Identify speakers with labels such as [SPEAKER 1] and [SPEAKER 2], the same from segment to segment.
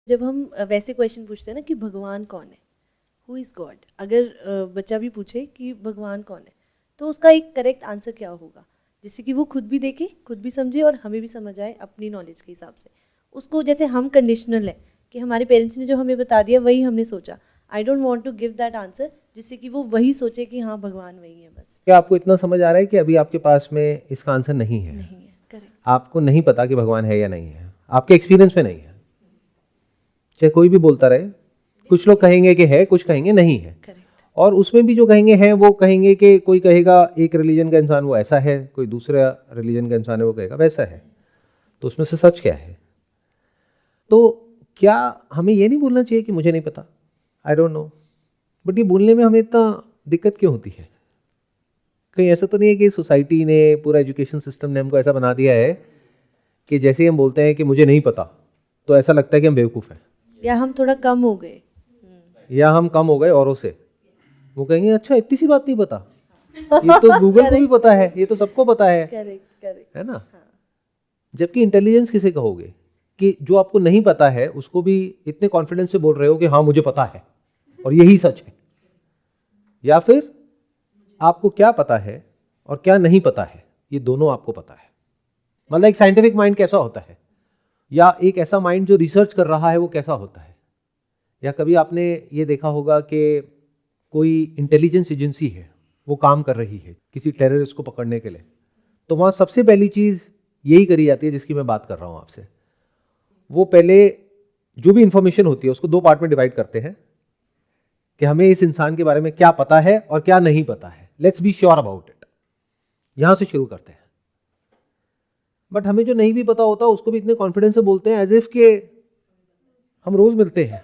[SPEAKER 1] जब हम वैसे क्वेश्चन पूछते हैं ना कि भगवान कौन है, हु इज़ गॉड, अगर बच्चा भी पूछे कि भगवान कौन है, तो उसका एक करेक्ट आंसर क्या होगा, जिससे कि वो खुद भी देखे, खुद भी समझे और हमें भी समझ आए अपनी नॉलेज के हिसाब से। उसको जैसे हम कंडीशनल है कि हमारे पेरेंट्स ने जो हमें बता दिया वही हमने सोचा। I don't want to give that answer जिससे कि वो वही सोचे कि हाँ भगवान वही है बस।
[SPEAKER 2] क्या आपको इतना समझ आ रहा है कि अभी आपके पास में इसका आंसर नहीं है?
[SPEAKER 1] नहीं है, करेक्ट।
[SPEAKER 2] आपको नहीं पता कि भगवान है या नहीं है, आपके एक्सपीरियंस में नहीं है। चाहे कोई भी बोलता रहे, कुछ लोग कहेंगे कि है, कुछ कहेंगे नहीं है।
[SPEAKER 1] करेक्ट।
[SPEAKER 2] और उसमें भी जो कहेंगे हैं वो कहेंगे कि कोई कहेगा एक रिलीजन का इंसान वो ऐसा है, कोई दूसरा रिलीजन का इंसान है वो कहेगा वैसा है। तो उसमें से सच क्या है? तो क्या हमें ये नहीं बोलना चाहिए कि मुझे नहीं पता, आई डोंट नो, बट ये बोलने में हमें इतना दिक्कत क्यों होती है? कहीं ऐसा तो नहीं है कि सोसाइटी ने, पूरा एजुकेशन सिस्टम ने हमको ऐसा बना दिया है कि जैसे ही हम बोलते हैं कि मुझे नहीं पता तो ऐसा लगता है कि हम बेवकूफ़ हैं,
[SPEAKER 1] या हम थोड़ा कम हो गए,
[SPEAKER 2] या हम कम हो गए औरों से। वो कहेंगे अच्छा इतनी सी बात नहीं पता, ये तो गूगल को भी पता है, ये तो सबको पता है।
[SPEAKER 1] करेक्ट करेक्ट,
[SPEAKER 2] है ना? जबकि इंटेलिजेंस किसे कहोगे कि जो आपको नहीं पता है उसको भी इतने कॉन्फिडेंस से बोल रहे हो कि हाँ मुझे पता है और यही सच है। या फिर आपको क्या पता है और क्या नहीं पता है ये दोनों आपको पता है। मतलब एक साइंटिफिक माइंड कैसा होता है, या एक ऐसा माइंड जो रिसर्च कर रहा है वो कैसा होता है। या कभी आपने ये देखा होगा कि कोई इंटेलिजेंस एजेंसी है, वो काम कर रही है किसी टेररिस्ट को पकड़ने के लिए, तो वहाँ सबसे पहली चीज़ यही करी जाती है जिसकी मैं बात कर रहा हूँ आपसे। वो पहले जो भी इंफॉर्मेशन होती है उसको दो पार्ट में डिवाइड करते हैं कि हमें इस इंसान के बारे में क्या पता है और क्या नहीं पता है, let's be sure about it. यहां से शुरू करते हैं। बट हमें जो नहीं भी पता होता उसको भी इतने कॉन्फिडेंस से बोलते हैं एज इफ के हम रोज मिलते हैं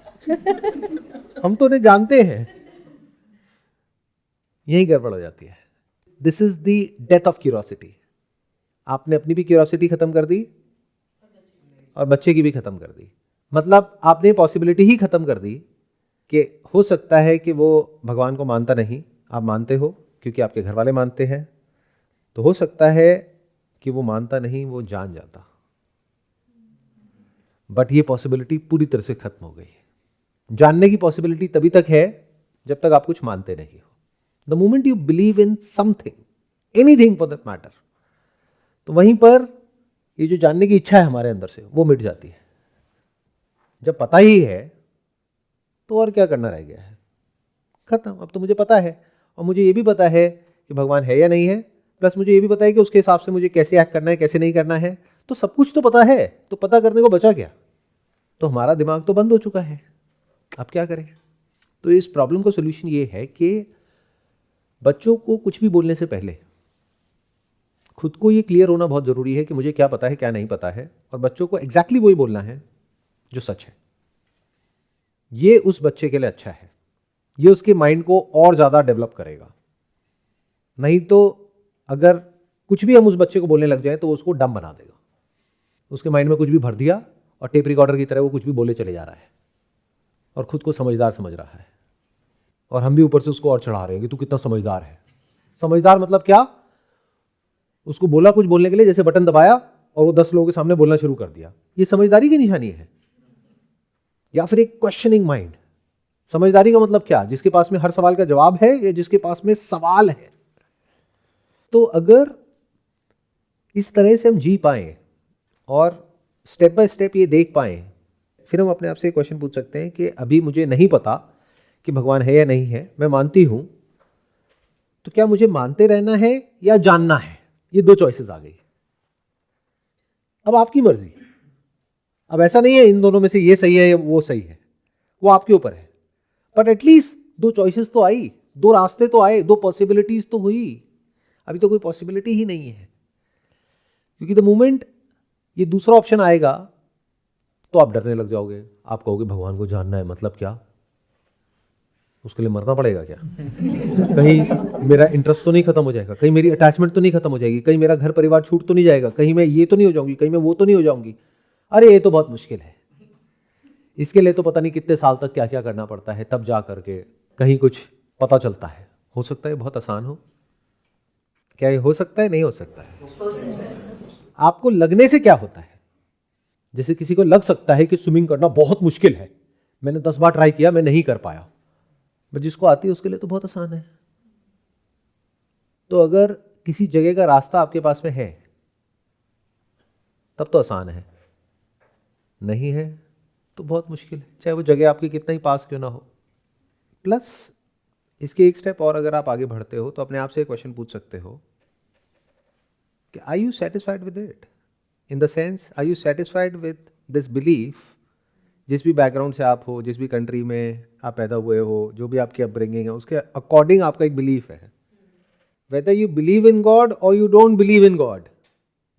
[SPEAKER 2] हम तो उन्हें जानते हैं। यही गड़बड़ हो जाती है। This is the death of curiosity. आपने अपनी भी क्यूरियोसिटी खत्म कर दी और बच्चे की भी खत्म कर दी। मतलब आपने पॉसिबिलिटी ही खत्म कर दी कि हो सकता है कि वो भगवान को मानता नहीं, आप मानते हो क्योंकि आपके घर वाले मानते हैं, तो हो सकता है कि वो मानता नहीं, वो जान जाता। बट ये पॉसिबिलिटी पूरी तरह से खत्म हो गई है। जानने की पॉसिबिलिटी तभी तक है जब तक आप कुछ मानते नहीं हो। The moment you believe in something, anything for that matter, तो वहीं पर ये जो जानने की इच्छा है हमारे अंदर से वो मिट जाती है। जब पता ही है तो और क्या करना रह गया है? खत्म। अब तो मुझे पता है, और मुझे ये भी पता है कि भगवान है या नहीं है, प्लस मुझे ये भी पता है कि उसके हिसाब से मुझे कैसे एक्ट करना है, कैसे नहीं करना है। तो सब कुछ तो पता है, तो पता करने को बचा क्या? तो हमारा दिमाग तो बंद हो चुका है, अब क्या करें? तो इस प्रॉब्लम का सोल्यूशन ये है कि बच्चों को कुछ भी बोलने से पहले खुद को ये क्लियर होना बहुत जरूरी है कि मुझे क्या पता है, क्या नहीं पता है, और बच्चों को एग्जैक्टली वही बोलना है जो सच है। ये उस बच्चे के लिए अच्छा है, ये उसके माइंड को और ज्यादा डेवलप करेगा। नहीं तो अगर कुछ भी हम उस बच्चे को बोलने लग जाए तो वो उसको डम बना देगा। उसके माइंड में कुछ भी भर दिया और टेप रिकॉर्डर की तरह वो कुछ भी बोले चले जा रहा है और खुद को समझदार समझ रहा है, और हम भी ऊपर से उसको और चढ़ा रहे हैं कि तू कितना समझदार है। समझदार मतलब क्या? उसको बोला कुछ बोलने के लिए, जैसे बटन दबाया और वो 10 लोगों के सामने बोलना शुरू कर दिया, ये समझदारी की निशानी है? या फिर एक क्वेश्चनिंग माइंड। समझदारी का मतलब क्या? जिसके पास में हर सवाल का जवाब है, या जिसके पास में सवाल है। तो अगर इस तरह से हम जी पाए और स्टेप बाय स्टेप ये देख पाए, फिर हम अपने आप से क्वेश्चन पूछ सकते हैं कि अभी मुझे नहीं पता कि भगवान है या नहीं है, मैं मानती हूं, तो क्या मुझे मानते रहना है या जानना है? ये दो चॉइसेस आ गई। अब आपकी मर्जी। अब ऐसा नहीं है इन दोनों में से ये सही है या वो सही है, वो आपके ऊपर है। बट एटलीस्ट दो चॉइसेस तो आई, दो रास्ते तो आए, दो पॉसिबिलिटीज तो हुई। अभी तो कोई पॉसिबिलिटी ही नहीं है, क्योंकि द मोमेंट ये दूसरा ऑप्शन आएगा तो आप डरने लग जाओगे। आप कहोगे भगवान को जानना है मतलब क्या? उसके लिए मरना पड़ेगा क्या? कहीं मेरा इंटरेस्ट तो नहीं खत्म हो जाएगा, कहीं मेरी अटैचमेंट तो नहीं खत्म हो जाएगी, कहीं मेरा घर परिवार छूट तो नहीं जाएगा, कहीं मैं ये तो नहीं हो जाऊंगी, कहीं मैं वो तो नहीं हो जाऊंगी। अरे ये तो बहुत मुश्किल है। इसके लिए तो पता नहीं कितने साल तक क्या क्या करना पड़ता है, तब जा करके कहीं कुछ पता चलता है। हो सकता है बहुत आसान हो। क्या ये हो सकता है? नहीं हो सकता है। आपको लगने से क्या होता है? जैसे किसी को लग सकता है कि स्विमिंग करना बहुत मुश्किल है, मैंने 10 बार ट्राई किया, मैं नहीं कर पाया, बट जिसको आती है उसके लिए तो बहुत आसान है। तो अगर किसी जगह का रास्ता आपके पास में है तब तो आसान है, नहीं है तो बहुत मुश्किल है, चाहे वो जगह आपके कितना ही पास क्यों ना हो। प्लस इसके एक स्टेप और अगर आप आगे बढ़ते हो तो अपने आप से एक क्वेश्चन पूछ सकते हो कि are you satisfied with it, in the sense are you satisfied with this belief, जिस भी बैकग्राउंड से आप हो, जिस भी कंट्री में आप पैदा हुए हो, जो भी आपकी अपब्रिंगिंग है, उसके अकॉर्डिंग आपका एक बिलीफ है। Whether you believe in God और you don't believe in God,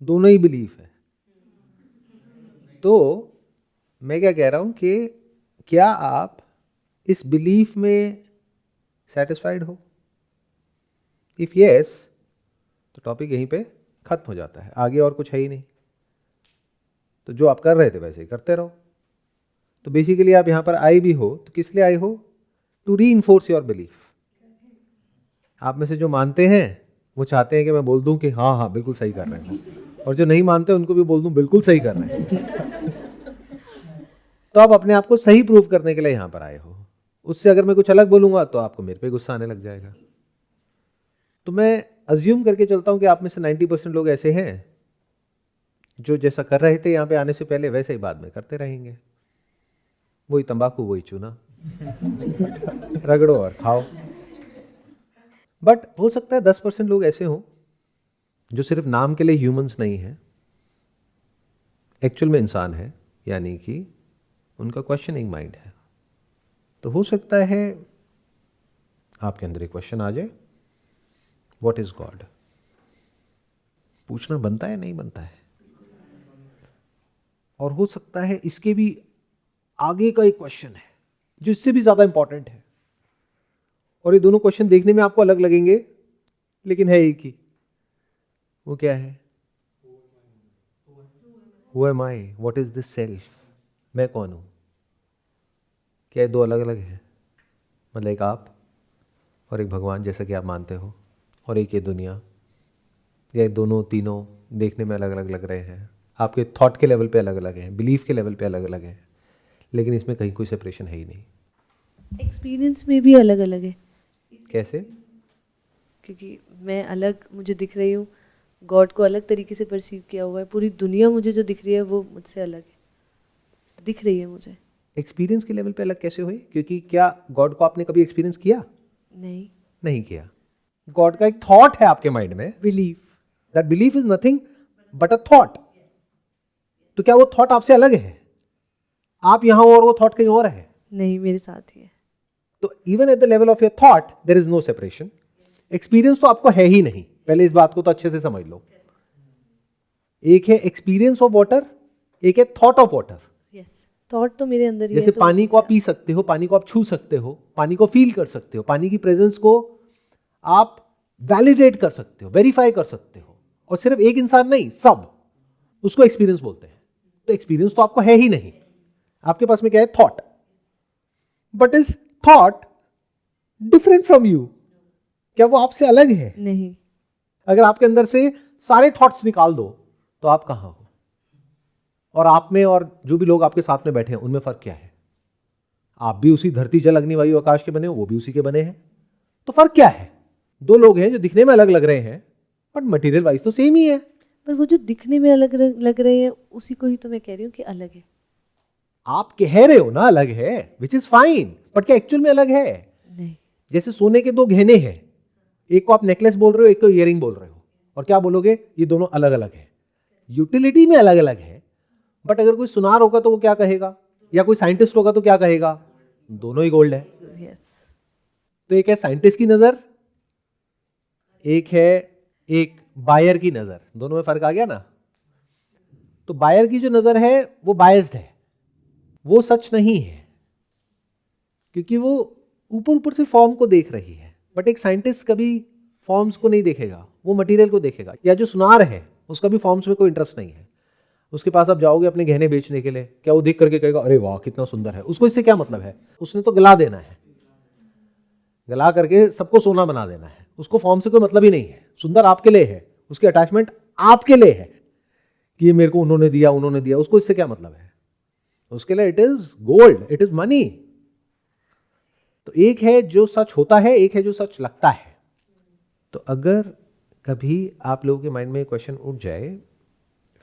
[SPEAKER 2] दोनों ही बिलीफ है। तो मैं क्या कह रहा हूं कि क्या आप इस बिलीफ में सेटिस्फाइड हो? इफ यस, तो टॉपिक यहीं पे खत्म हो जाता है, आगे और कुछ है ही नहीं। तो जो आप कर रहे थे वैसे ही करते रहो। तो बेसिकली आप यहां पर आए भी हो तो किस लिए आए हो? To reinforce your belief. आप में से जो मानते हैं वो चाहते हैं कि मैं बोल दूं कि हाँ हाँ बिल्कुल सही कर रहे हैं, और जो नहीं मानते उनको भी बोल दूं बिल्कुल सही कर रहे हैं। तो आप अपने आप को सही प्रूव करने के लिए यहां पर आए हो। उससे अगर मैं कुछ अलग बोलूंगा तो आपको मेरे पे गुस्सा आने लग जाएगा। तो मैं अज्यूम करके चलता हूं कि आप में से 90% लोग ऐसे हैं जो जैसा कर रहे थे यहां पे आने से पहले वैसे ही बाद में करते रहेंगे। वही तंबाकू, वही चूना, रगड़ो और खाओ। बट हो सकता है 10% लोग ऐसे हों जो सिर्फ नाम के लिए ह्यूमंस नहीं है, एक्चुअल में इंसान है, यानी कि उनका क्वेश्चनिंग माइंड है। तो हो सकता है आपके अंदर एक क्वेश्चन आ जाए, व्हाट इज गॉड? पूछना बनता है नहीं बनता है? और हो सकता है इसके भी आगे का एक क्वेश्चन है जो इससे भी ज्यादा इंपॉर्टेंट है, और ये दोनों क्वेश्चन देखने में आपको अलग लगेंगे लेकिन है एक ही। वो क्या है? Who am I? What is this self? मैं कौन हूं? क्या ये दो अलग अलग है? मतलब एक आप और एक भगवान जैसा कि आप मानते हो, और एक ये दुनिया, या दोनों तीनों देखने में अलग अलग लग रहे हैं, आपके थॉट के लेवल पे अलग अलग हैं, बिलीफ के लेवल पे अलग अलग हैं, लेकिन इसमें कहीं कोई सेपरेशन है ही नहीं।
[SPEAKER 1] एक्सपीरियंस में भी अलग अलग है।
[SPEAKER 2] कैसे?
[SPEAKER 1] क्योंकि मैं अलग मुझे दिख रही हूँ, गॉड को अलग तरीके से परसीव किया हुआ है, पूरी दुनिया मुझे जो दिख रही है वो मुझसे अलग है, दिख रही है मुझे।
[SPEAKER 2] एक्सपीरियंस के लेवल पे अलग कैसे हुए? क्योंकि क्या गॉड को आपने कभी एक्सपीरियंस किया? नहीं किया। गॉड का एक थॉट है आपके माइंड में,
[SPEAKER 1] belief.
[SPEAKER 2] That belief is nothing but a thought. तो क्या वो थॉट आपसे अलग है? आप यहां हो और वो थॉट कहीं और है?
[SPEAKER 1] नहीं, मेरे साथ ही है।
[SPEAKER 2] तो even at the level of your thought there is no separation. Experience तो आपको है ही नहीं, पहले इस बात को तो अच्छे से समझ लो। एक है एक्सपीरियंस ऑफ वाटर, एक है thought of water.
[SPEAKER 1] Yes, thought तो मेरे अंदर ही
[SPEAKER 2] जैसे
[SPEAKER 1] है। तो
[SPEAKER 2] पानी को आप पी सकते हो, पानी को आप छू सकते हो, पानी को फील कर सकते हो, पानी की प्रेजेंस को आप वैलिडेट कर सकते हो, वेरीफाई कर सकते हो, और सिर्फ एक इंसान नहीं, सब उसको एक्सपीरियंस बोलते हैं। तो एक्सपीरियंस तो आपको है ही नहीं, आपके पास में क्या है? Thought. But is thought different from you? क्या वो आपसे अलग है?
[SPEAKER 1] नहीं।
[SPEAKER 2] अगर आपके अंदर से सारे थॉट्स निकाल दो तो आप कहां हो? और आप में और जो भी लोग आपके साथ में बैठे हैं उनमें फर्क क्या है? आप भी उसी धरती जल अग्नि वायु आकाश के बने हो, वो भी उसी के बने हैं, तो फर्क क्या है? दो लोग हैं जो दिखने में अलग लग रहे हैं बट मटेरियल वाइज तो सेम ही है।
[SPEAKER 1] पर वो जो दिखने में अलग लग रहे हैं उसी को ही तो मैं कह रही हूँ कि अलग है।
[SPEAKER 2] आप कह रहे हो ना अलग है, विच इज फाइन, बट क्या एक्चुअल में अलग है?
[SPEAKER 1] नहीं।
[SPEAKER 2] जैसे सोने के दो गहने हैं, एक को आप नेकलेस बोल रहे हो, एक को इयरिंग बोल रहे हो, और क्या बोलोगे? ये दोनों अलग अलग है। यूटिलिटी में अलग अलग है, बट अगर कोई सुनार होगा तो वो क्या कहेगा, या कोई साइंटिस्ट होगा तो क्या कहेगा? दोनों ही गोल्ड है।
[SPEAKER 1] यस।
[SPEAKER 2] तो एक है साइंटिस्ट की नजर, एक है एक बायर की नजर, दोनों में फर्क आ गया ना? तो बायर की जो नजर है वो बायस्ड है, वो सच नहीं है, क्योंकि वो ऊपर ऊपर से फॉर्म को देख रही है। बट एक साइंटिस्ट कभी फॉर्म्स को नहीं देखेगा, वो मटेरियल को देखेगा। या जो सुनार है उसका भी फॉर्म्स में कोई इंटरेस्ट नहीं है, उसके पास आप जाओगे अपने गहने बेचने के लिए, क्या वो देख करके कहेगा अरे वाह कितना सुंदर है? उसको इससे क्या मतलब है? उसने तो गला देना है, गला करके सबको सोना बना देना है, उसको फॉर्म से कोई मतलब ही नहीं है। सुंदर आपके लिए है, उसकी अटैचमेंट आपके लिए है कि ये मेरे को उन्होंने दिया, उसको इससे क्या मतलब है? उसके लिए it is gold, it is money. तो एक है जो सच होता है, एक है जो सच लगता है। तो अगर कभी आप लोगों के माइंड में क्वेश्चन उठ जाए,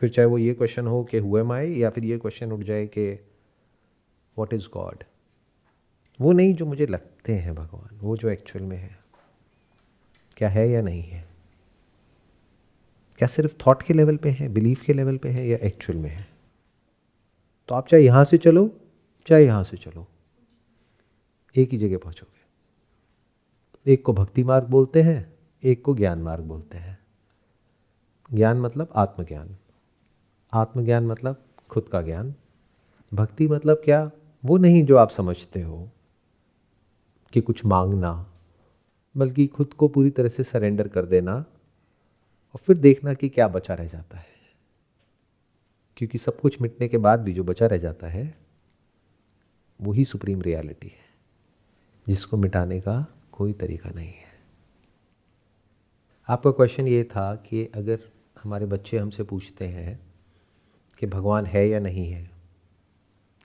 [SPEAKER 2] फिर चाहे वो ये क्वेश्चन हो कि हु एम आई, या फिर ये क्वेश्चन उठ जाए कि व्हाट इज गॉड, वो नहीं जो मुझे लगते हैं भगवान, वो जो एक्चुअल में है, क्या है या नहीं है, क्या सिर्फ थॉट के लेवल पे है, बिलीफ के लेवल पे है, या एक्चुअल में है। तो आप चाहे यहां से चलो चाहे यहां से चलो, एक ही जगह पहुंचोगे। एक को भक्ति मार्ग बोलते हैं, एक को ज्ञान मार्ग बोलते हैं। ज्ञान मतलब आत्मज्ञान, आत्मज्ञान मतलब खुद का ज्ञान। भक्ति मतलब क्या? वो नहीं जो आप समझते हो कि कुछ मांगना, बल्कि खुद को पूरी तरह से सरेंडर कर देना और फिर देखना कि क्या बचा रह जाता है। क्योंकि सब कुछ मिटने के बाद भी जो बचा रह जाता है वही सुप्रीम रियलिटी है, जिसको मिटाने का कोई तरीका नहीं है। आपका क्वेश्चन ये था कि अगर हमारे बच्चे हमसे पूछते हैं कि भगवान है या नहीं है,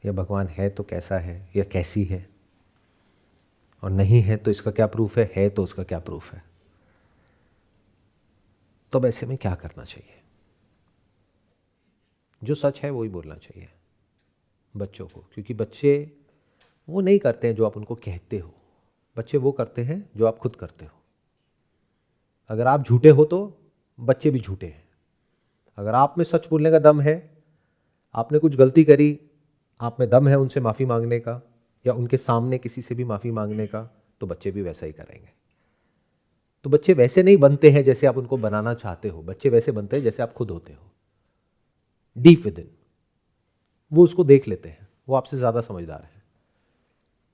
[SPEAKER 2] या भगवान है तो कैसा है या कैसी है, और नहीं है तो इसका क्या प्रूफ है तो उसका क्या प्रूफ है, तब ऐसे में क्या करना चाहिए? जो सच है वही बोलना चाहिए बच्चों को, क्योंकि बच्चे वो नहीं करते हैं जो आप उनको कहते हो, बच्चे वो करते हैं जो आप खुद करते हो। अगर आप झूठे हो तो बच्चे भी झूठे हैं। अगर आप में सच बोलने का दम है, आपने कुछ गलती करी, आप में दम है उनसे माफ़ी मांगने का या उनके सामने किसी से भी माफ़ी मांगने का, तो बच्चे भी वैसा ही करेंगे। तो बच्चे वैसे नहीं बनते हैं जैसे आप उनको बनाना चाहते हो, बच्चे वैसे बनते हैं जैसे आप खुद होते हो, डीप विद इन। वो उसको देख लेते हैं, वो आपसे ज़्यादा समझदार है,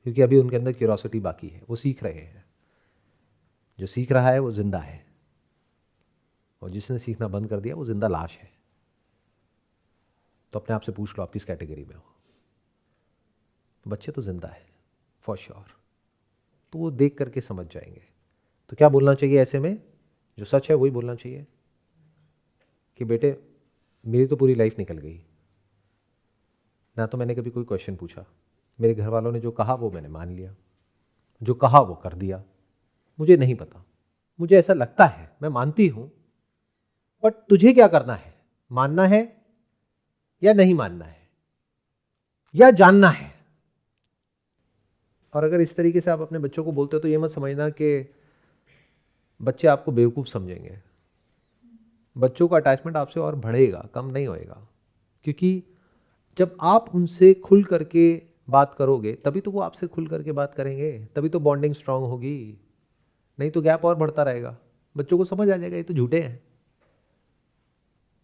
[SPEAKER 2] क्योंकि अभी उनके अंदर क्यूरोसिटी बाकी है, वो सीख रहे हैं। जो सीख रहा है वो जिंदा है, और जिसने सीखना बंद कर दिया वो जिंदा लाश है। तो अपने आप से पूछ लो आप किस कैटेगरी में हो। बच्चे तो जिंदा है फॉर श्योर, तो वो देख करके समझ जाएंगे। तो क्या बोलना चाहिए ऐसे में? जो सच है वही बोलना चाहिए कि बेटे मेरी तो पूरी लाइफ निकल गई ना, तो मैंने कभी कोई क्वेश्चन पूछा, मेरे घर वालों ने जो कहा वो मैंने मान लिया, जो कहा वो कर दिया, मुझे नहीं पता, मुझे ऐसा लगता है, मैं मानती हूं, बट तुझे क्या करना है? मानना है या नहीं मानना है, या जानना है? और अगर इस तरीके से आप अपने बच्चों को बोलते हो तो ये मत समझना कि बच्चे आपको बेवकूफ समझेंगे। बच्चों का अटैचमेंट आपसे और बढ़ेगा, कम नहीं होएगा, क्योंकि जब आप उनसे खुल करके बात करोगे तभी तो वो आपसे खुल करके बात करेंगे, तभी तो बॉन्डिंग स्ट्रांग होगी। नहीं तो गैप और बढ़ता रहेगा। बच्चों को समझ आ जाएगा ये तो झूठे हैं,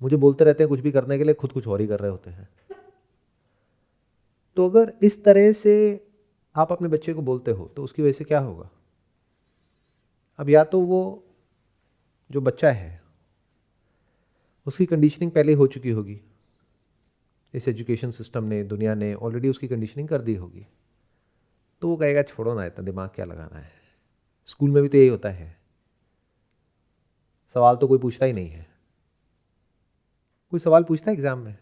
[SPEAKER 2] मुझे बोलते रहते हैं कुछ भी करने के लिए, खुद कुछ और ही कर रहे होते हैं। तो अगर इस तरह से आप अपने बच्चे को बोलते हो तो उसकी वजह से क्या होगा? अब या तो वो जो बच्चा है उसकी कंडीशनिंग पहले हो चुकी होगी, इस एजुकेशन सिस्टम ने, दुनिया ने ऑलरेडी उसकी कंडीशनिंग कर दी होगी, तो वो कहेगा छोड़ो ना, इतना दिमाग क्या लगाना है। स्कूल में भी तो यही होता है, सवाल तो कोई पूछता ही नहीं है। कोई सवाल पूछता है एग्जाम में?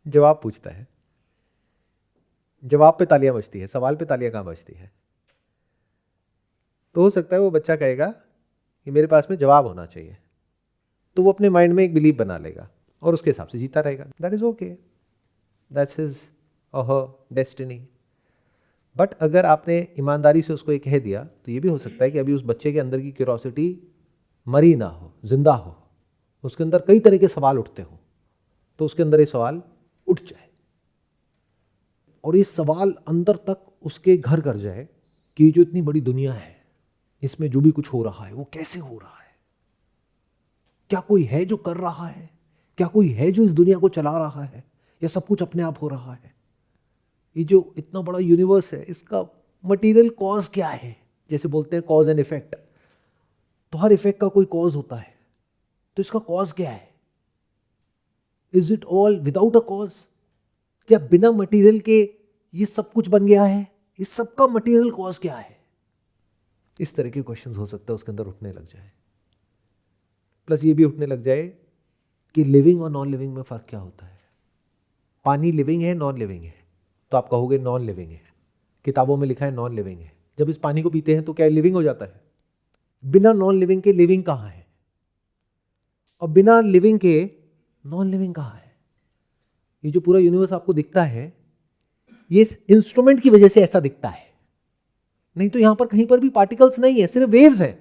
[SPEAKER 2] जवाब पूछता है, जवाब पे तालियां बजती है, सवाल पे तालियां कहां बजती है? तो हो सकता है वो बच्चा कहेगा कि मेरे पास में जवाब होना चाहिए, तो वो अपने माइंड में एक बिलीव बना लेगा और उसके हिसाब से जीता रहेगा। That is okay, that's his और हर डेस्टिनी। बट अगर आपने ईमानदारी से उसको ये कह दिया तो ये भी हो सकता है कि अभी उस बच्चे के अंदर की क्यूरोसिटी मरी ना हो, जिंदा हो, उसके अंदर कई तरह के सवाल उठते हो, तो उसके अंदर ये सवाल उठ जाए और ये सवाल अंदर तक उसके घर कर जाए कि ये जो इतनी बड़ी दुनिया है, इसमें जो भी कुछ हो रहा है वो कैसे हो रहा है? क्या कोई है जो कर रहा है? क्या कोई है जो इस दुनिया को चला रहा है, या सब कुछ अपने आप हो रहा है? ये जो इतना बड़ा यूनिवर्स है, इसका मटेरियल कॉज क्या है? जैसे बोलते हैं कॉज एंड इफेक्ट, तो हर इफेक्ट का कोई कॉज होता है, तो इसका कॉज क्या है? Is it all without a cause? क्या बिना मटेरियल के ये सब कुछ बन गया है? इस सब का मटेरियल कॉज क्या है? इस तरह के क्वेश्चंस हो सकता है उसके अंदर उठने लग जाए। प्लस ये भी उठने लग जाए कि लिविंग और नॉन लिविंग में फर्क क्या होता है। पानी लिविंग है, नॉन लिविंग है, तो आप कहोगे नॉन लिविंग है। किताबों में लिखा है नॉन लिविंग है। जब इस पानी को पीते हैं तो क्या लिविंग हो जाता है? बिना नॉन लिविंग के लिविंग कहां है, और बिना लिविंग के नॉन लिविंग कहां है? ये जो पूरा यूनिवर्स आपको दिखता है, ये इस इंस्ट्रूमेंट की वजह से ऐसा दिखता है, नहीं तो यहां पर कहीं पर भी पार्टिकल्स नहीं है, सिर्फ वेव्स है।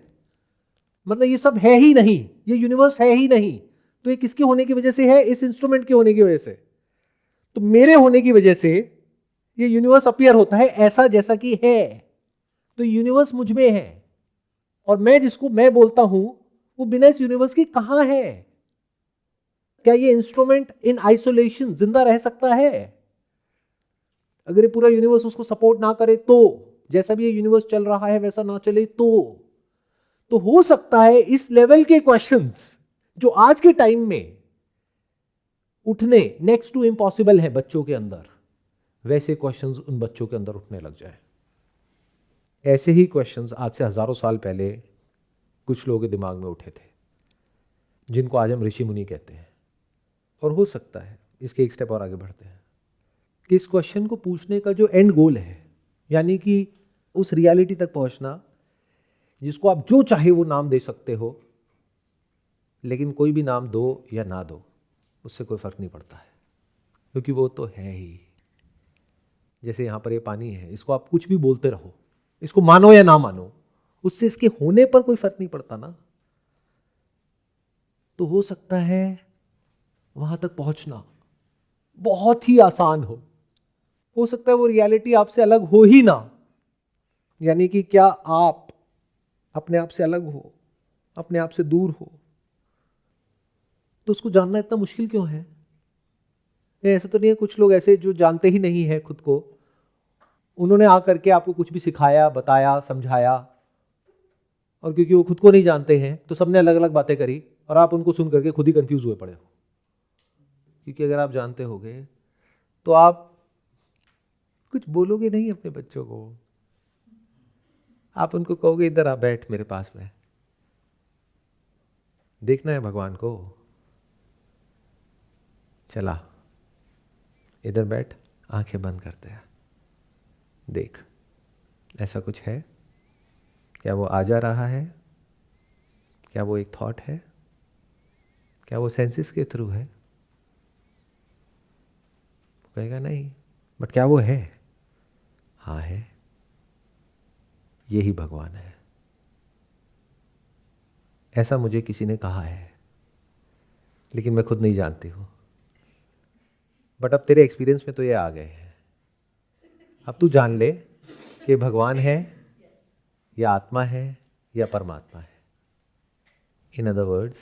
[SPEAKER 2] मतलब ये सब है ही नहीं, ये यूनिवर्स है ही नहीं। तो ये किसके होने की वजह से है? इस इंस्ट्रूमेंट के होने की वजह से। तो मेरे होने की वजह से ये यूनिवर्स अपीयर होता है ऐसा जैसा कि है। तो यूनिवर्स मुझ में है, और मैं जिसको मैं बोलता हूं वो बिना इस यूनिवर्स के कहां है? क्या ये इंस्ट्रूमेंट इन आइसोलेशन जिंदा रह सकता है? अगर ये पूरा यूनिवर्स उसको सपोर्ट ना करे तो, जैसा भी ये यूनिवर्स चल रहा है वैसा ना चले तो हो सकता है इस लेवल के क्वेश्चंस जो आज के टाइम में उठने नेक्स्ट टू इम्पॉसिबल है बच्चों के अंदर, वैसे क्वेश्चंस उन बच्चों के अंदर उठने लग जाए। ऐसे ही क्वेश्चंस आज से हजारों साल पहले कुछ लोगों के दिमाग में उठे थे, जिनको आज हम ऋषि मुनि कहते हैं। और हो सकता है इसके एक स्टेप और आगे बढ़ते हैं कि इस क्वेश्चन को पूछने का जो एंड गोल है, यानी कि उस रियलिटी तक पहुंचना जिसको आप जो चाहे वो नाम दे सकते हो, लेकिन कोई भी नाम दो या ना दो उससे कोई फर्क नहीं पड़ता है, क्योंकि वो तो है ही। जैसे यहां पर ये पानी है, इसको आप कुछ भी बोलते रहो, इसको मानो या ना मानो, उससे इसके होने पर कोई फर्क नहीं पड़ता ना। तो हो सकता है वहां तक पहुंचना बहुत ही आसान हो सकता है वो रियलिटी आपसे अलग हो ही ना। यानी कि क्या आप अपने आप से अलग हो, अपने आप से दूर हो, तो उसको जानना इतना मुश्किल क्यों है? ऐसा तो नहीं है कुछ लोग ऐसे जो जानते ही नहीं है खुद को, उन्होंने आकर के आपको कुछ भी सिखाया, बताया, समझाया, और क्योंकि वो खुद को नहीं जानते हैं तो सबने अलग अलग बातें करी और आप उनको सुन करके खुद ही कंफ्यूज हुए पड़े हो। क्योंकि अगर आप जानते होगे तो आप कुछ बोलोगे नहीं अपने बच्चों को, आप उनको कहोगे इधर आ बैठ मेरे पास में, देखना है भगवान को, चला इधर बैठ, आंखें बंद करते हैं, देख ऐसा कुछ है क्या? वो आ जा रहा है क्या? वो एक थॉट है क्या? वो सेंसेस के थ्रू है? कहेगा नहीं, बट क्या वो है? हाँ है, यही भगवान है। ऐसा मुझे किसी ने कहा है, लेकिन मैं खुद नहीं जानती हूं। बट अब तेरे एक्सपीरियंस में तो ये आ गए हैं, अब तू जान ले कि भगवान है या आत्मा है या परमात्मा है। इन अदर वर्ड्स,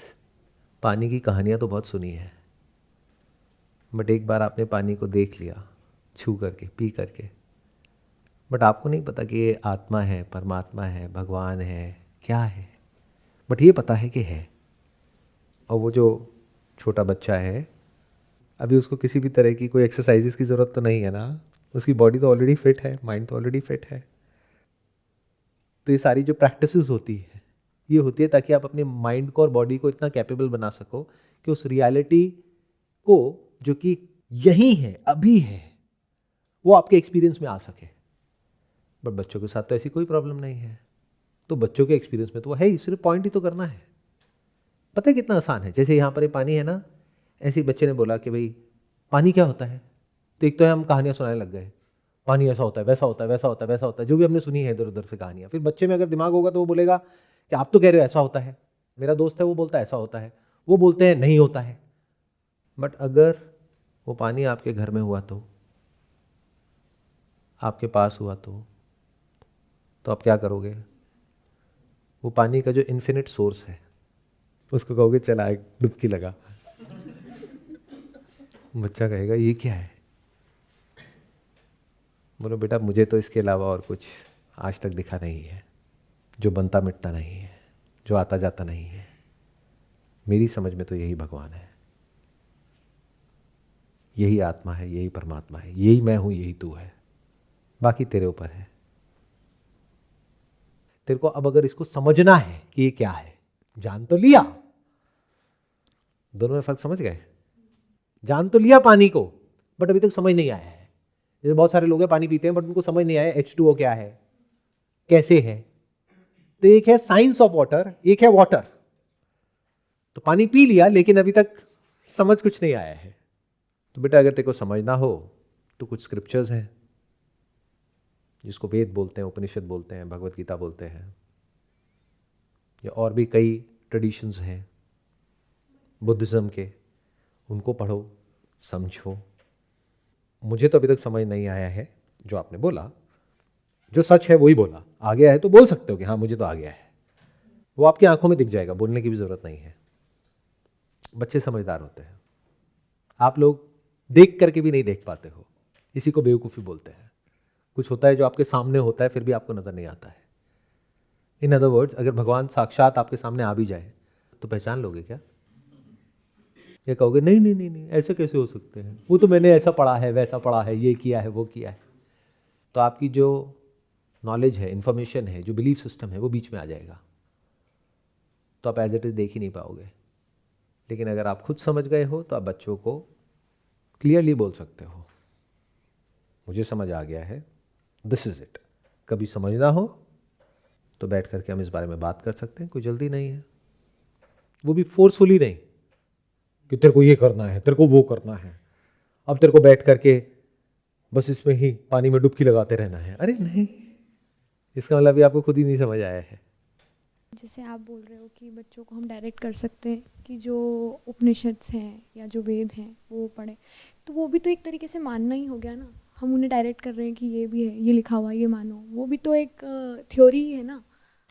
[SPEAKER 2] पानी की कहानियां तो बहुत सुनी है, बट एक बार आपने पानी को देख लिया, छू करके, पी करके, बट आपको नहीं पता कि ये आत्मा है, परमात्मा है, भगवान है, क्या है। बट ये पता है कि है। और वो जो छोटा बच्चा है, अभी उसको किसी भी तरह की कोई एक्सरसाइजेस की ज़रूरत तो नहीं है ना, उसकी बॉडी तो ऑलरेडी फिट है, माइंड तो ऑलरेडी फिट है। तो ये सारी जो प्रैक्टिसेस होती है, ये होती है ताकि आप अपने माइंड को और बॉडी को इतना कैपेबल बना सको कि उस रियलिटी को जो कि यही है, अभी है, वो आपके एक्सपीरियंस में आ सके। बट बच्चों के साथ तो ऐसी कोई प्रॉब्लम नहीं है, तो बच्चों के एक्सपीरियंस में तो वो है ही, सिर्फ पॉइंट ही तो करना है। पता है कितना आसान है? जैसे यहाँ पर ये पानी है ना, ऐसे ही बच्चे ने बोला कि भाई पानी क्या होता है, तो एक तो हम कहानियां सुनाने लग गए, पानी ऐसा होता है, वैसा होता है, वैसा होता है, वैसा होता है, जो भी हमने सुनी है इधर उधर से कहानियां। फिर बच्चे में अगर दिमाग होगा तो वो बोलेगा कि आप तो कह रहे हो ऐसा होता है, मेरा दोस्त है वो बोलता है ऐसा होता है, वो बोलते हैं नहीं होता है। बट अगर वो पानी आपके घर में हुआ तो, आपके पास हुआ तो आप क्या करोगे? वो पानी का जो इन्फिनिट सोर्स है उसको कहोगे चला एक डुबकी लगा। बच्चा कहेगा ये क्या है? बोलो बेटा मुझे तो इसके अलावा और कुछ आज तक दिखा नहीं है, जो बनता मिटता नहीं है, जो आता जाता नहीं है। मेरी समझ में तो यही भगवान है, यही आत्मा है, यही परमात्मा है, यही मैं हूं, यही तू है, बाकी तेरे ऊपर है। तेरे को अब अगर इसको समझना है कि ये क्या है, जान तो लिया, दोनों में फर्क समझ गए? जान तो लिया पानी को, बट अभी तक समझ नहीं आया है। जैसे बहुत सारे लोग हैं पानी पीते हैं बट उनको समझ नहीं आया H2O क्या है, कैसे है। तो एक है साइंस ऑफ वाटर, एक है वाटर। तो पानी पी लिया लेकिन अभी तक समझ कुछ नहीं आया है। तो बेटा अगर तेरे को समझना हो तो कुछ स्क्रिप्चर्स हैं जिसको वेद बोलते हैं, उपनिषद बोलते हैं, भगवत गीता बोलते हैं, या और भी कई ट्रेडिशंस हैं बुद्धिज्म के, उनको पढ़ो, समझो। मुझे तो अभी तक समझ नहीं आया है जो आपने बोला, जो सच है वही बोला। आ गया है तो बोल सकते हो कि हाँ मुझे तो आ गया है, वो आपकी आंखों में दिख जाएगा, बोलने की भी जरूरत नहीं है। बच्चे समझदार होते हैं, आप लोग देख करके भी नहीं देख पाते हो, इसी को बेवकूफ़ी बोलते हैं। कुछ होता है जो आपके सामने होता है फिर भी आपको नजर नहीं आता है। इन अदर वर्ड्स, अगर भगवान साक्षात आपके सामने आ भी जाए तो पहचान लोगे क्या? या कहोगे नहीं नहीं नहीं नहीं ऐसे कैसे हो सकते हैं, वो तो मैंने ऐसा पढ़ा है, वैसा पढ़ा है, ये किया है, वो किया है। तो आपकी जो नॉलेज है, इंफॉर्मेशन है, जो बिलीफ सिस्टम है, वो बीच में आ जाएगा, तो आप एज इट इज देख ही नहीं पाओगे। लेकिन अगर आप खुद समझ गए हो तो आप बच्चों को क्लियरली बोल सकते हो, मुझे समझ आ गया है, दिस इज इट। कभी समझना हो तो बैठ करके हम इस बारे में बात कर सकते हैं, कोई जल्दी नहीं है। वो भी फोर्सफुली नहीं कि तेरे को ये करना है, तेरे को वो करना है, अब तेरे को बैठ करके बस इसमें ही पानी में डुबकी लगाते रहना है। अरे नहीं, इसका मतलब भी आपको खुद ही नहीं समझ आया है।
[SPEAKER 3] जैसे आप बोल रहे हो कि बच्चों को हम डायरेक्ट कर सकते हैं कि जो उपनिषद हैं या जो वेद हैं वो पढ़ें, तो वो भी तो एक तरीके से मानना ही हो गया ना। हम उन्हें डायरेक्ट कर रहे हैं कि ये भी है, ये लिखा हुआ, ये मानो, वो भी तो एक थ्योरी ही है ना।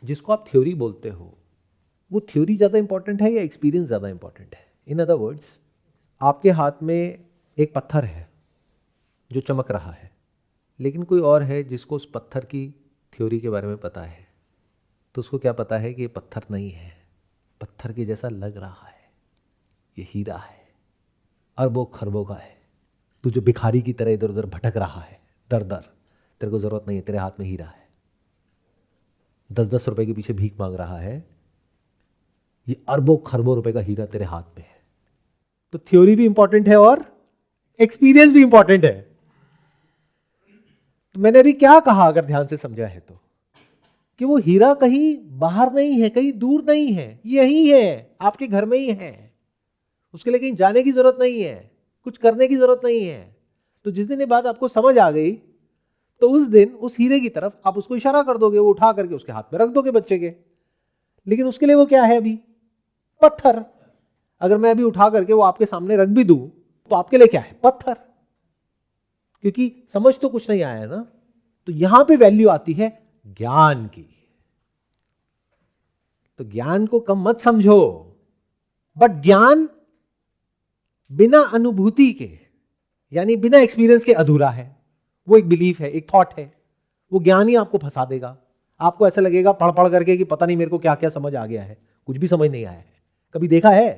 [SPEAKER 2] जिसको आप थ्योरी बोलते हो, वो थ्योरी ज़्यादा इंपॉर्टेंट है या एक्सपीरियंस ज़्यादा इंपॉर्टेंट है? इन अदर वर्ड्स, आपके हाथ में एक पत्थर है जो चमक रहा है, लेकिन कोई और है जिसको उस पत्थर की थ्योरी के बारे में पता है, तो उसको क्या पता है कि ये पत्थर नहीं है, पत्थर के जैसा लग रहा है, ये हीरा है, अरबों खरबों का है। तू जो भिखारी की तरह इधर उधर भटक रहा है दर दर, तेरे को जरूरत नहीं है, तेरे हाथ में हीरा है। 10-10 रुपए के पीछे भीख मांग रहा है, ये अरबों खरबों रुपए का हीरा तेरे हाथ में है। तो थ्योरी भी इंपॉर्टेंट है और एक्सपीरियंस भी इंपॉर्टेंट है। तो मैंने अभी क्या कहा, अगर ध्यान से समझा है तो, कि वो हीरा कहीं बाहर नहीं है, कहीं दूर नहीं है, यही है, आपके घर में ही है। उसके लिए कहीं जाने की जरूरत नहीं है, कुछ करने की जरूरत नहीं है। तो जिस दिन ये बात आपको समझ आ गई तो उस दिन उस हीरे की तरफ आप उसको इशारा कर दोगे, वो उठा करके उसके हाथ में रख दोगे बच्चे के। लेकिन उसके लिए वो क्या है अभी? पत्थर। अगर मैं अभी उठा करके वो आपके सामने रख भी दूं तो आपके लिए क्या है? पत्थर। क्योंकि समझ तो कुछ नहीं आया है ना। तो यहां पे वैल्यू आती है ज्ञान की। तो ज्ञान को कम मत समझो, बट ज्ञान बिना अनुभूति के, यानी बिना एक्सपीरियंस के अधूरा है। वो एक बिलीफ है, एक थॉट है, वो ज्ञान ही आपको फंसा देगा। आपको ऐसा लगेगा पढ़ पढ़ करके कि पता नहीं मेरे को क्या क्या समझ आ गया है, कुछ भी समझ नहीं आया है। कभी देखा है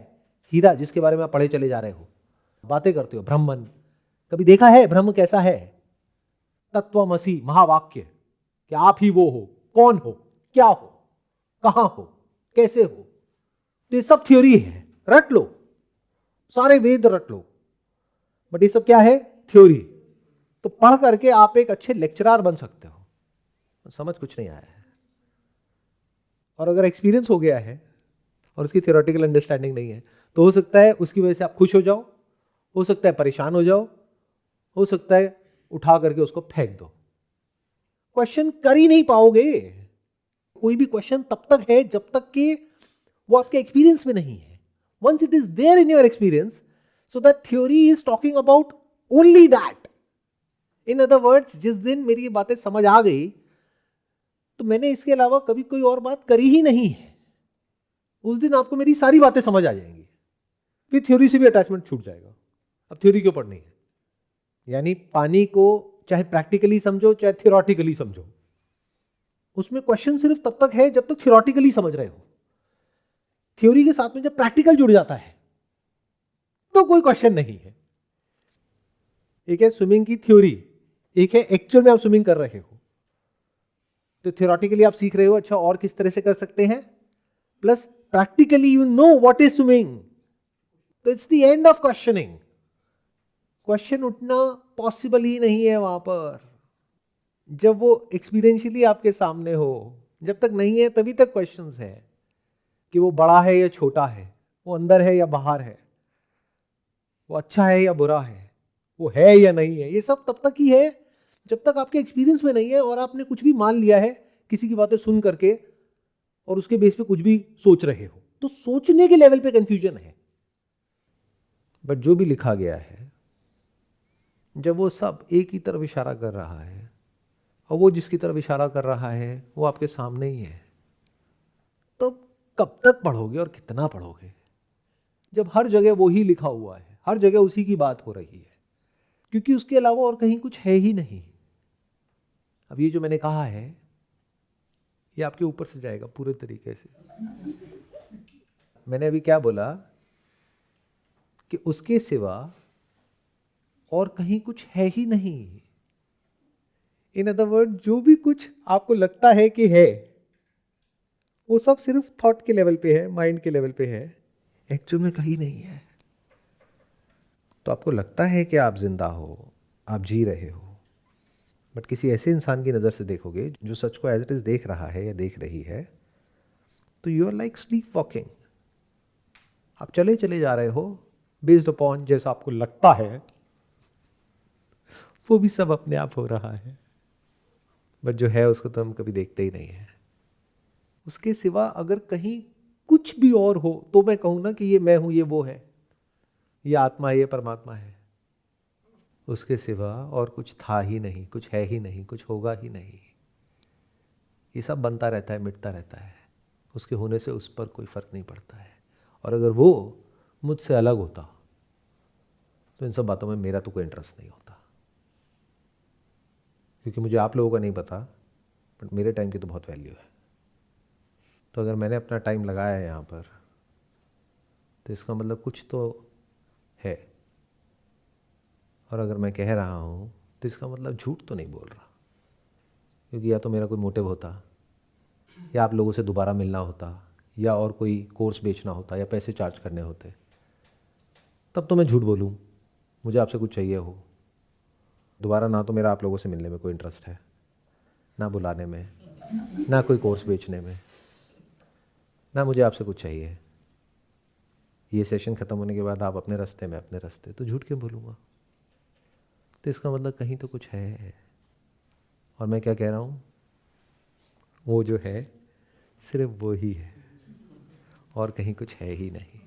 [SPEAKER 2] हीरा जिसके बारे में आप पढ़े चले जा रहे हो, बातें करते हो ब्रह्मन, कभी देखा है ब्रह्म कैसा है? तत्वमसि महावाक्य, कि आप ही वो हो, कौन हो, क्या हो, कहां हो, कैसे हो। तो ये सब थ्योरी है, रट लो, सारे वेद रट लो, बट ये सब क्या है? थ्योरी। तो पढ़ करके आप एक अच्छे लेक्चरर बन सकते हो, समझ कुछ नहीं आया है। और अगर एक्सपीरियंस हो गया है और उसकी थियोरेटिकल अंडरस्टैंडिंग नहीं है, तो हो सकता है उसकी वजह से आप खुश हो जाओ, हो सकता है परेशान हो जाओ, हो सकता है उठा करके उसको फेंक दो। क्वेश्चन कर ही नहीं पाओगे। कोई भी क्वेश्चन तब तक है जब तक कि वो आपके एक्सपीरियंस में नहीं है। Once it is there in your experience, so that theory is talking about only that. In other words, जिस दिन मेरी ये बातें समझ आ गई तो मैंने इसके अलावा कभी कोई और बात करी ही नहीं है, उस दिन आपको मेरी सारी बातें समझ आ जाएंगी। फिर थ्योरी से भी अटैचमेंट छूट जाएगा। अब थ्योरी क्यों पढ़नी है? यानी पानी को चाहे प्रैक्टिकली समझो चाहे थियोरेटिकली समझो, उसमें क्वेश्चन सिर्फ तब तक है जब तक थियोरेटिकली समझ रहे हो। थ्योरी के साथ में जब प्रैक्टिकल जुड़ जाता है तो कोई क्वेश्चन नहीं है। एक है स्विमिंग की थ्योरी, एक है एक्चुअल में आप स्विमिंग कर रहे हो। तो थियोरेटिकली आप सीख रहे हो, अच्छा और किस तरह से कर सकते हैं, plus practically you know what is swimming. तो it's the end of questioning. Question उठना पॉसिबल ही नहीं है वहां पर। जब वो एक्सपीरियंशियली आपके सामने हो, जब तक नहीं है तभी तक क्वेश्चंस है कि वो बड़ा है या छोटा है, वो अंदर है या बाहर है, वो अच्छा है या बुरा है, वो है या नहीं है। ये सब तब तक ही है जब तक आपके एक्सपीरियंस में नहीं है और आपने कुछ भी मान लिया है किसी की बातें सुन करके और उसके बेस पे कुछ भी सोच रहे हो। तो सोचने के लेवल पे कंफ्यूजन है। बट जो भी लिखा गया है, जब वो सब एक ही तरफ इशारा कर रहा है और वो जिसकी तरफ इशारा कर रहा है वो आपके सामने ही है, तो कब तक पढ़ोगे और कितना पढ़ोगे जब हर जगह वो ही लिखा हुआ है, हर जगह उसी की बात हो रही है, क्योंकि उसके अलावा और कहीं कुछ है ही नहीं। अब ये जो मैंने कहा है ये आपके ऊपर से जाएगा पूरे तरीके से। मैंने अभी क्या बोला कि उसके सिवा और कहीं कुछ है ही नहीं। इन अदर वर्ड, जो भी कुछ आपको लगता है कि है वो सब सिर्फ थॉट के लेवल पे है, माइंड के लेवल पे है, एक्चुअल में कहीं नहीं है। तो आपको लगता है कि आप जिंदा हो, आप जी रहे हो, बट किसी ऐसे इंसान की नज़र से देखोगे जो सच को एज इट इज देख रहा है या देख रही है, तो you are like sleepwalking. आप चले चले जा रहे हो बेस्ड अपॉन जैसा आपको लगता है, वो भी सब अपने आप हो रहा है, बट जो है उसको तो हम कभी देखते ही नहीं है। उसके सिवा अगर कहीं कुछ भी और हो तो मैं कहूं ना कि ये मैं हूं, ये वो है, ये आत्मा है, ये परमात्मा है। उसके सिवा और कुछ था ही नहीं, कुछ है ही नहीं, कुछ होगा ही नहीं। ये सब बनता रहता है, मिटता रहता है, उसके होने से उस पर कोई फर्क नहीं पड़ता है। और अगर वो मुझसे अलग होता तो इन सब बातों में मेरा तो कोई इंटरेस्ट नहीं होता, क्योंकि मुझे आप लोगों का नहीं पता, बट मेरे टाइम की तो बहुत वैल्यू है। तो अगर मैंने अपना टाइम लगाया है यहाँ पर, तो इसका मतलब कुछ तो है। और अगर मैं कह रहा हूँ तो इसका मतलब झूठ तो नहीं बोल रहा, क्योंकि या तो मेरा कोई मोटिव होता, या आप लोगों से दोबारा मिलना होता, या और कोई कोर्स बेचना होता, या पैसे चार्ज करने होते, तब तो मैं झूठ बोलूँ। मुझे आपसे कुछ चाहिए हो, दोबारा ना तो मेरा आप लोगों से मिलने में कोई इंटरेस्ट है, ना बुलाने में, ना कोई कोर्स बेचने में, ना मुझे आपसे कुछ चाहिए। ये सेशन ख़त्म होने के बाद आप अपने रास्ते में अपने रास्ते, तो झूठ क्यों बोलूँगा? तो इसका मतलब कहीं तो कुछ है। और मैं क्या कह रहा हूँ, वो जो है सिर्फ वो ही है और कहीं कुछ है ही नहीं।